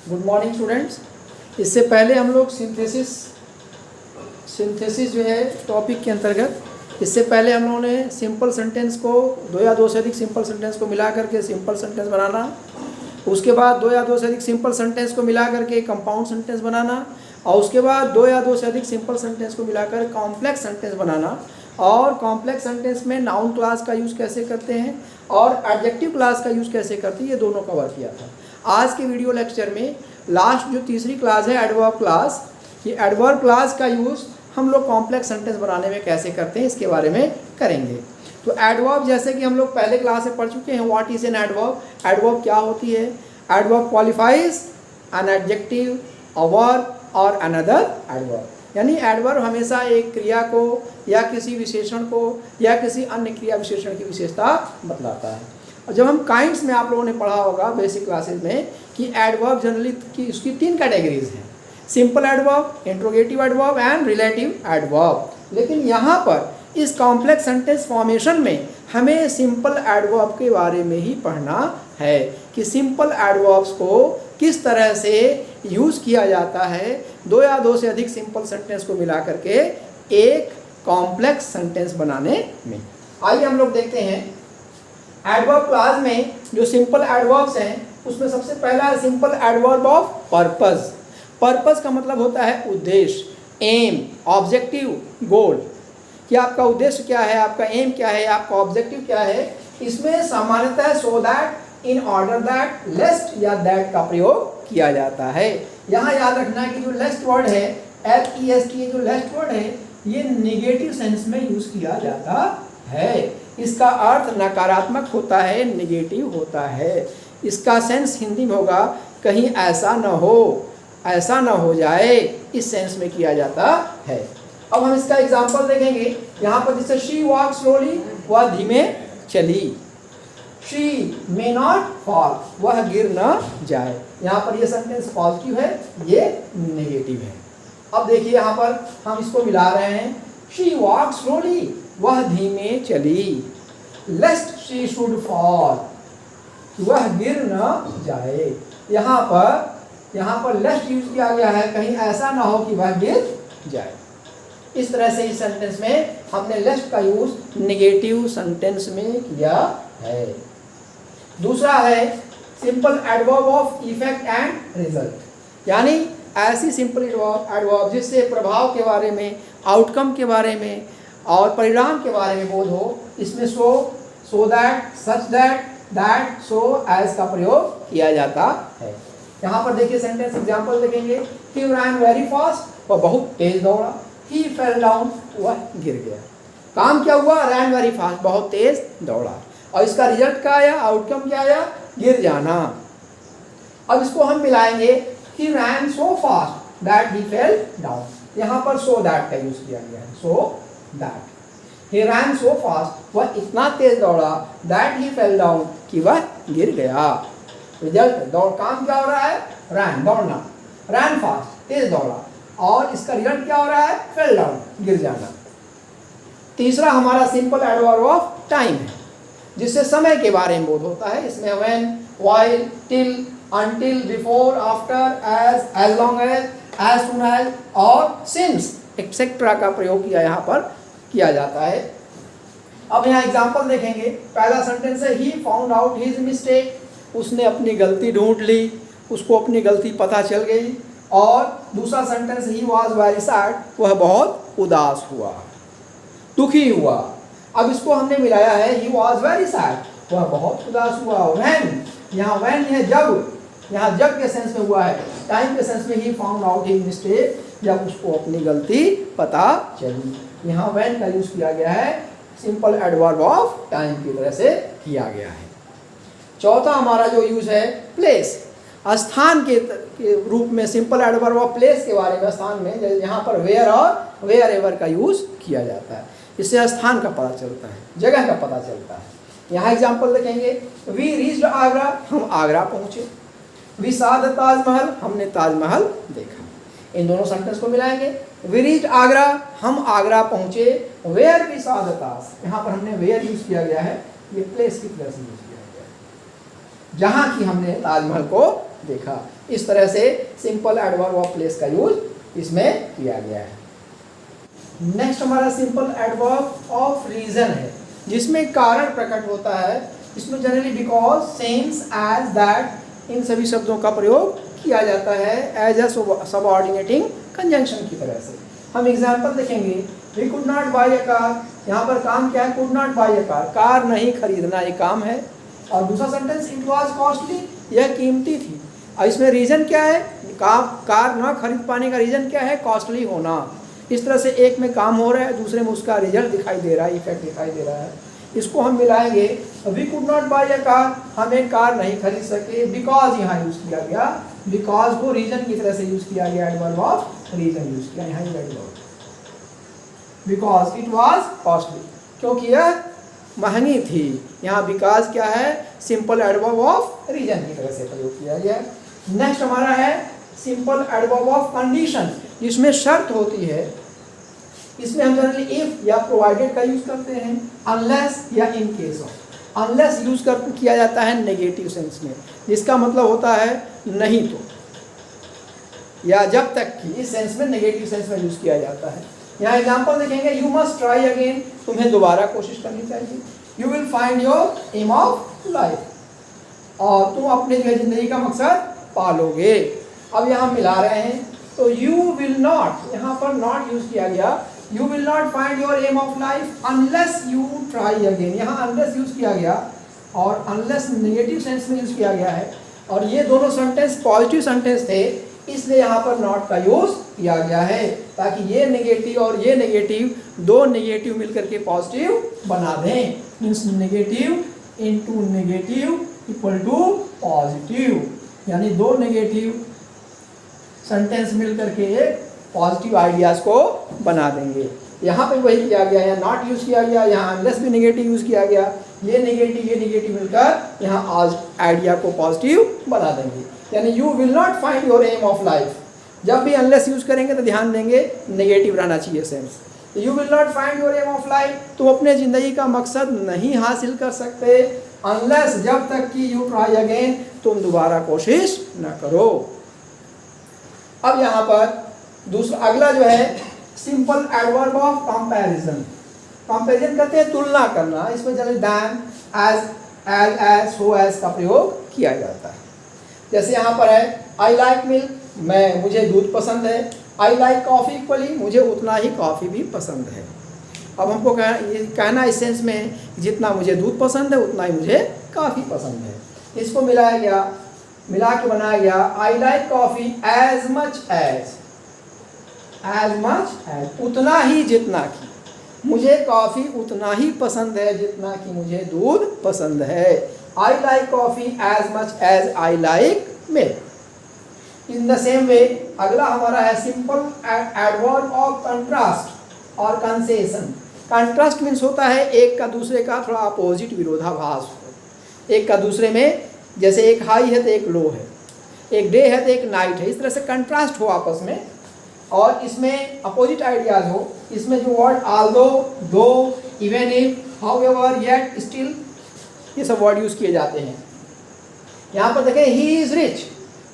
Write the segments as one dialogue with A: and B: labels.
A: Good morning students. इससे पहले हम लोग सिंथेसिस जो है टॉपिक के अंतर्गत, इससे पहले हम लोगों ने सिंपल सेंटेंस को दो या दो से अधिक सिंपल सेंटेंस को मिला करके सिंपल सेंटेंस बनाना, उसके बाद दो या दो से अधिक सिंपल सेंटेंस को मिला करके कंपाउंड सेंटेंस बनाना, और उसके बाद दो या दो से अधिक सिंपल सेंटेंस को मिलाकर कॉम्प्लेक्स सेंटेंस बनाना, और कॉम्प्लेक्स सेंटेंस में नाउन क्लास का यूज़ कैसे करते हैं और एडजेक्टिव क्लास का यूज़ कैसे करते हैं, ये दोनों कवर किया था। आज के वीडियो लेक्चर में लास्ट जो तीसरी क्लास है एडवर्ब क्लास, ये एडवर्ब क्लास का यूज़ हम लोग कॉम्प्लेक्स सेंटेंस बनाने में कैसे करते हैं इसके बारे में करेंगे। तो एडवर्ब जैसे कि हम लोग पहले क्लास में पढ़ चुके हैं, what is an adverb. Adverb क्या होती है? Adverb qualifies an adjective, a verb और अनदर एडवर्ब। यानी एडवर्ब हमेशा एक क्रिया को या किसी विशेषण को या किसी अन्य क्रिया विशेषण की विशेषता बतलाता है। और जब हम काइंड्स में आप लोगों ने पढ़ा होगा बेसिक क्लासेस में कि एडवर्ब जनरली की उसकी तीन कैटेगरीज हैं, simple adverb, interrogative adverb and relative adverb. लेकिन यहाँ पर इस कॉम्प्लेक्स सेंटेंस फॉर्मेशन में हमें सिंपल एडवर्ब के बारे में ही पढ़ना है कि सिंपल एडवर्ब्स को किस तरह से यूज़ किया जाता है दो या दो से अधिक सिंपल सेंटेंस को मिला करके एक कॉम्प्लेक्स सेंटेंस बनाने में। आइए हम लोग देखते हैं एडवर्ब क्लास में जो सिंपल एडवर्ब्स हैं उसमें सबसे पहला है simple adverb of purpose. Purpose का मतलब होता है उद्देश्य, एम, ऑब्जेक्टिव, गोल। कि आपका उद्देश्य क्या है, आपका एम क्या है, आपका ऑब्जेक्टिव क्या है। इसमें सामान्यतः so that, in order that, lest या दैट का प्रयोग किया जाता है। यहाँ याद रखना कि जो लेस्ट वर्ड है LEST, ये जो लेस्ट वर्ड है ये नेगेटिव सेंस में यूज किया जाता है। इसका अर्थ नकारात्मक होता है, नेगेटिव होता है। इसका सेंस हिंदी में होगा कहीं ऐसा न हो, ऐसा न हो जाए, इस सेंस में किया जाता है। अब हम इसका एग्जांपल देखेंगे। यहाँ पर जैसे शी वॉक स्लोली, वह धीमे चली। शी मे नॉट फॉल, वह गिर न जाए। यहाँ पर ये सेंटेंस पॉजिटिव है, ये नेगेटिव है। अब देखिए यहाँ पर हम इसको मिला रहे हैं। शी वॉक स्लोली, वह धीमे चली। लेस्ट शी शुड फॉल, वह गिर न जाए। यहाँ पर लेस्ट यूज किया गया है, कहीं ऐसा ना हो कि वह गिर जाए। इस तरह से इस सेंटेंस में हमने लेस्ट का यूज नेगेटिव सेंटेंस में किया है। दूसरा है simple adverb of effect and result. यानी ऐसी सिंपल एडवर्ब जिससे प्रभाव के बारे में, आउटकम के बारे में और परिणाम के बारे में बोध हो। इसमें so that, such that, that, so, as का प्रयोग किया जाता है। यहाँ पर देखिए सेंटेंस एग्जांपल देखेंगे। ही रैन वेरी फास्ट, वह बहुत तेज दौड़ा। ही फेल डाउन, वह गिर गया। काम क्या हुआ? रैन वेरी फास्ट, बहुत तेज दौड़ा। और इसका रिजल्ट क्या आया, आउटकम क्या आया? गिर जाना। अब इसको हम मिलाएंगे। He ran so fast that he fell down. यहाँ पर सो दैट का यूज किया गया है, so that. He ran so fast, वह इतना तेज दौड़ा, दैट ही फेल डाउन, कि वह गिर गया। रिजल्ट, दौड़, काम क्या हो रहा है? रैन, दौड़ना, रैन फास्ट, तेज दौड़ा, और इसका रिजल्ट क्या हो रहा है? फेल डाउन, गिर जाना। तीसरा हमारा सिंपल एडवर्ब ऑफ टाइम है, जिससे समय के बारे में बोध होता है। इसमें when, while, till, until, before, after, as long as soon as और सिंस एक्सेट्रा का प्रयोग किया यहाँ पर किया जाता है। अब यहाँ एग्जांपल देखेंगे। पहला सेंटेंस है he found out his mistake, उसने अपनी गलती ढूंढ ली, उसको अपनी गलती पता चल गई। और दूसरा sentence he was very sad, वह बहुत उदास हुआ, दुखी हुआ। अब इसको हमने मिलाया है, ही वॉज वेरी सैड, वह बहुत उदास हुआ। व्हेन, यहाँ व्हेन है जब, यहाँ जब के सेंस में हुआ है। टाइम के सेंस में he found out his mistake, जब उसको अपनी गलती पता चली। यहाँ व्हेन का यूज किया गया है, सिंपल एडवर्ब ऑफ टाइम की तरह से किया गया है। चौथा हमारा जो यूज है प्लेस, स्थान के रूप में सिंपल एडवर्ब ऑफ प्लेस के बारे में, स्थान में यहाँ पर वेयर और वेयर एवर का यूज किया जाता है। इससे स्थान का पता चलता है, जगह का पता चलता है। यहाँ एग्जांपल देखेंगे। वी रीच्ड आगरा, हम आगरा पहुँचे। वी सॉ द ताजमहल, हमने ताजमहल देखा। इन दोनों सेंटेंस को मिलाएंगे। वी रीच्ड आगरा, हम आगरा पहुँचे। वेयर वी सॉ द ताज, यहाँ पर हमने वेयर यूज किया गया है, ये प्लेस की तरह से यूज किया गया है, जहाँ की हमने ताजमहल को देखा। इस तरह से सिंपल एडवर्ब ऑफ प्लेस का यूज इसमें किया गया है। नेक्स्ट हमारा सिंपल एडवर्ब ऑफ रीजन है, जिसमें कारण प्रकट होता है। इसमें generally because, since, as, that इन सभी शब्दों का प्रयोग किया जाता है एज अ सबऑर्डिनेटिंग कंजंक्शन की तरह से। हम एग्जाम्पल देखेंगे। We could not buy a car, यहाँ पर काम क्या है? Could not buy a car, car नहीं खरीदना ये काम है। और दूसरा सेंटेंस, इट वाज कॉस्टली, यह कीमती थी। और इसमें रीजन क्या है? कार ना खरीद पाने का रीजन क्या है? कॉस्टली होना। इस तरह से एक में काम हो रहा है, दूसरे में उसका रिजल्ट दिखाई दे रहा है, इफेक्ट दिखाई दे रहा है। इसको हम मिलाएंगे। We could not buy a car, हम एक कार नहीं खरीद सके, बिकॉज यहाँ यूज किया गया। बिकॉज को रीजन की तरह से यूज किया गया, एडवर्ब ऑफ रीजन यूज किया यहाँ adverb. Because it was costly, क्योंकि यह महंगी थी। यहाँ बिकॉज क्या है? सिंपल एडवर्ब ऑफ रीजन की तरह से प्रयोग किया गया। नेक्स्ट हमारा है सिंपल एडवर्ब ऑफ कंडीशन, जिसमें शर्त होती है। इसमें हम जनरली इफ या प्रोवाइडेड का यूज करते हैं, अनलेस या in case of. Unless use किया जाता है नेगेटिव सेंस में, जिसका मतलब होता है नहीं तो, या जब तक कि, इस सेंस में नेगेटिव सेंस में यूज किया जाता है। यहाँ एग्जांपल देखेंगे। यू मस्ट ट्राई अगेन, तुम्हें दोबारा कोशिश करनी चाहिए। You will find your aim of life, और तुम अपने जो है जिंदगी का मकसद पालोगे। अब यहाँ मिला रहे हैं, तो यू विल नॉट, यहाँ पर नॉट यूज किया गया। You will not find your aim of life unless you try again, यहाँ अनलेस यूज किया गया और अनलेस नेगेटिव सेंस में यूज किया गया है। और ये दोनों सेंटेंस पॉजिटिव सेंटेंस थे, इसलिए यहाँ पर नॉट का यूज किया गया है, ताकि ये नेगेटिव और ये नेगेटिव, दो नेगेटिव मिलकर के पॉजिटिव बना दें। Means negative into negative equal to positive, यानी दो नेगेटिव सेंटेंस मिलकर के एक पॉजिटिव आइडियाज को बना देंगे। यहाँ पे वही किया गया है, नॉट यूज किया गया, यहाँ अनलेस भी नेगेटिव यूज किया गया। ये नेगेटिव मिलकर यहाँ आज आइडिया को पॉजिटिव बना देंगे। यानी you will not find your aim of life, जब भी अनलेस यूज करेंगे तो ध्यान देंगे नेगेटिव रहना चाहिए sense. You will not find your aim of life, तुम अपने जिंदगी का मकसद नहीं हासिल कर सकते अनलेस, जब तक कि यू ट्राई अगेन, तुम दोबारा कोशिश न करो। अब यहाँ पर दूसरा अगला जो है simple adverb of comparison. Comparison करते हैं तुलना करना। इसमें generally than, as, so as का प्रयोग किया जाता है। जैसे यहाँ पर है आई लाइक मिल्क, मुझे दूध पसंद है। आई लाइक कॉफ़ी इक्वली, मुझे उतना ही कॉफ़ी भी पसंद है। अब हमको कहना इस सेंस में, जितना मुझे दूध पसंद है उतना ही मुझे कॉफ़ी पसंद है। इसको मिला के बनाया गया I like coffee as much as, उतना ही जितना कि, मुझे कॉफ़ी उतना ही पसंद है जितना कि मुझे दूध पसंद है। I like coffee as much as I like milk. In the same way अगला हमारा है सिंपल एडवर्ब ऑफ कंट्रास्ट और कंसेशन। कंट्रास्ट मीन्स होता है एक का दूसरे का थोड़ा अपोजिट, विरोधाभास हो। एक का दूसरे में, जैसे एक हाई है तो एक लो है, एक डे है तो एक नाइट है, इस तरह से कंट्रास्ट हो आपस में। और इसमें अपोजिट आइडियाज हो। इसमें जो वर्ड आल्दो, दो, even if, however, yet, still, ये सब वर्ड यूज किए जाते हैं। यहाँ पर देखें ही इज रिच,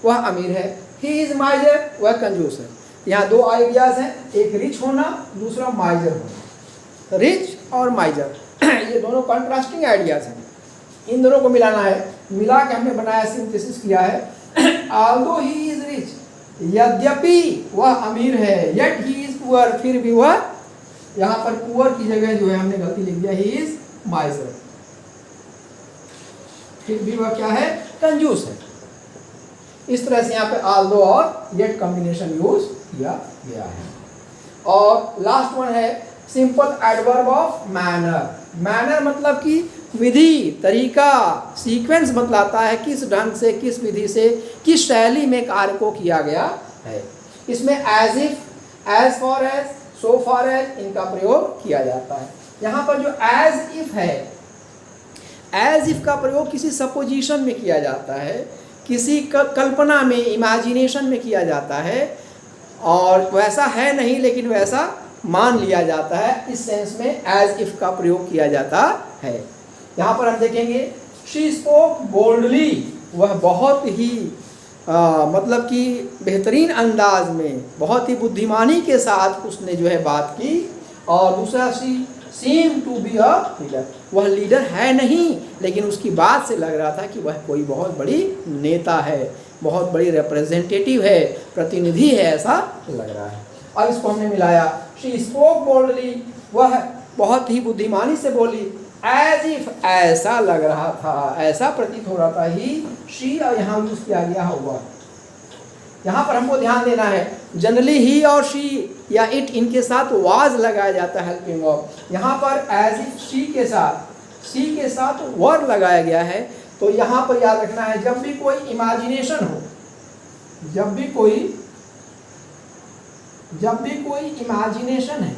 A: वह अमीर है। ही इज माइजर, वह कंजूस है। यहाँ दो आइडियाज हैं, एक रिच होना, दूसरा माइजर होना। रिच और माइजर ये दोनों कंट्रास्टिंग आइडियाज हैं, इन दोनों को मिलाना है। मिला के हमने बनाया, सिंथेसिस किया है। आल्दो ही इज रिच, यद्यपि वह अमीर है, येट ही इज पुअर, फिर भी वह, यहाँ पर पुअर की जगह जो है हमने गलती लिख दिया, ही इज माइजर, फिर भी वह क्या है? कंजूस है। इस तरह से यहाँ पे आल्दो और येट कॉम्बिनेशन यूज किया गया है। और लास्ट वन है simple adverb of manner. Manner मतलब कि विधि, तरीका, सीक्वेंस बतलाता है किस ढंग से, किस विधि से, किस शैली में कार्य को किया गया है। इसमें as if, as far as, so far as इनका प्रयोग किया जाता है। यहाँ पर जो एज इफ है, एज इफ का प्रयोग किसी सपोजिशन में किया जाता है, किसी कल्पना में, इमेजिनेशन में किया जाता है, और वैसा है नहीं लेकिन वैसा मान लिया जाता है। इस सेंस में एज इफ का प्रयोग किया जाता है। यहाँ पर हम देखेंगे शी स्पोक बोल्डली, वह बहुत ही मतलब कि बेहतरीन अंदाज में, बहुत ही बुद्धिमानी के साथ उसने जो है बात की। और दूसरा, she seem to be a leader, वह लीडर है नहीं, लेकिन उसकी बात से लग रहा था कि वह कोई बहुत बड़ी नेता है, बहुत बड़ी रिप्रेजेंटेटिव है, प्रतिनिधि है, ऐसा लग रहा है। अब इसको हमने मिलाया, शी स्पोक बोल्डली, वह बहुत ही बुद्धिमानी से बोली, एज इफ, ऐसा लग रहा था, ऐसा प्रतीत हो रहा था, ही, शी, और यहाँ यूज किया गया हुआ। यहाँ पर हमको ध्यान देना है, जनरली ही और शी या इट, इनके साथ वाज लगाया जाता है हेल्पिंग ऑफ। यहाँ पर एज इफ शी के साथ वर लगाया गया है। तो यहाँ पर याद रखना है, जब भी कोई इमेजिनेशन हो, जब भी कोई इमेजिनेशन है,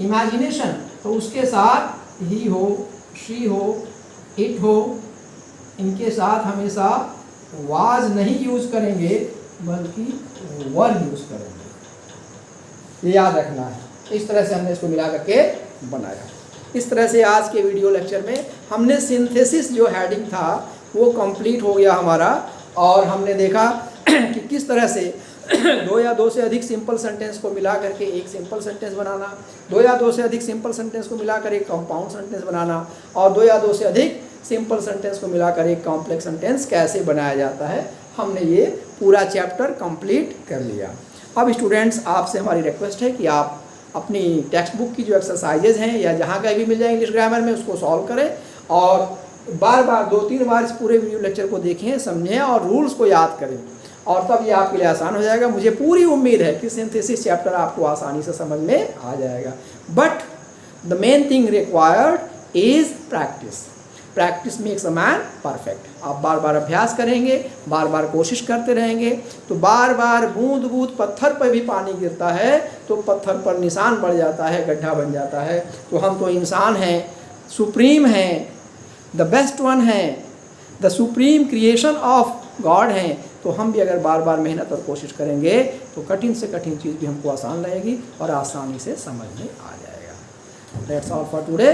A: इमेजिनेशन, तो उसके साथ ही हो, शी हो, इट हो, इनके साथ हमेशा वाज नहीं यूज करेंगे, बल्कि वर यूज करेंगे, ये याद रखना है। इस तरह से हमने इसको मिला करके बनाया। इस तरह से आज के वीडियो लेक्चर में हमने सिंथेसिस जो हेडिंग था वो कंप्लीट हो गया हमारा, और हमने देखा कि किस तरह से दो या दो से अधिक सिंपल सेंटेंस को मिला करके एक सिंपल सेंटेंस बनाना, दो या दो से अधिक सिंपल सेंटेंस को मिलाकर एक कंपाउंड सेंटेंस बनाना, और दो या दो से अधिक सिंपल सेंटेंस को मिलाकर एक कॉम्प्लेक्स सेंटेंस कैसे बनाया जाता है, हमने ये पूरा चैप्टर कंप्लीट कर लिया। अब स्टूडेंट्स, आपसे हमारी रिक्वेस्ट है कि आप अपनी टेक्स्ट बुक की जो एक्सरसाइजेज हैं या जहाँ कहीं भी मिल जाए इंग्लिश ग्रामर में, उसको सॉल्व करें और बार बार 2-3 बार इस पूरे वीडियो लेक्चर को देखें, समझें और रूल्स को याद करें, और तब ये आपके लिए आसान हो जाएगा। मुझे पूरी उम्मीद है कि सिंथेसिस चैप्टर आपको आसानी से समझ में आ जाएगा। But the main thing required is practice. Practice makes a man perfect. आप बार बार अभ्यास करेंगे, बार बार कोशिश करते रहेंगे, तो बार बार बूंद बूंद पत्थर पर भी पानी गिरता है तो पत्थर पर निशान पड़ जाता है, गड्ढा बन जाता है। तो हम तो इंसान हैं, सुप्रीम हैं, द बेस्ट वन हैं, the supreme creation of God हैं। तो हम भी अगर बार बार मेहनत और कोशिश करेंगे तो कठिन से कठिन चीज़ भी हमको आसान लगेगी और आसानी से समझ में आ जाएगा। That's all for today.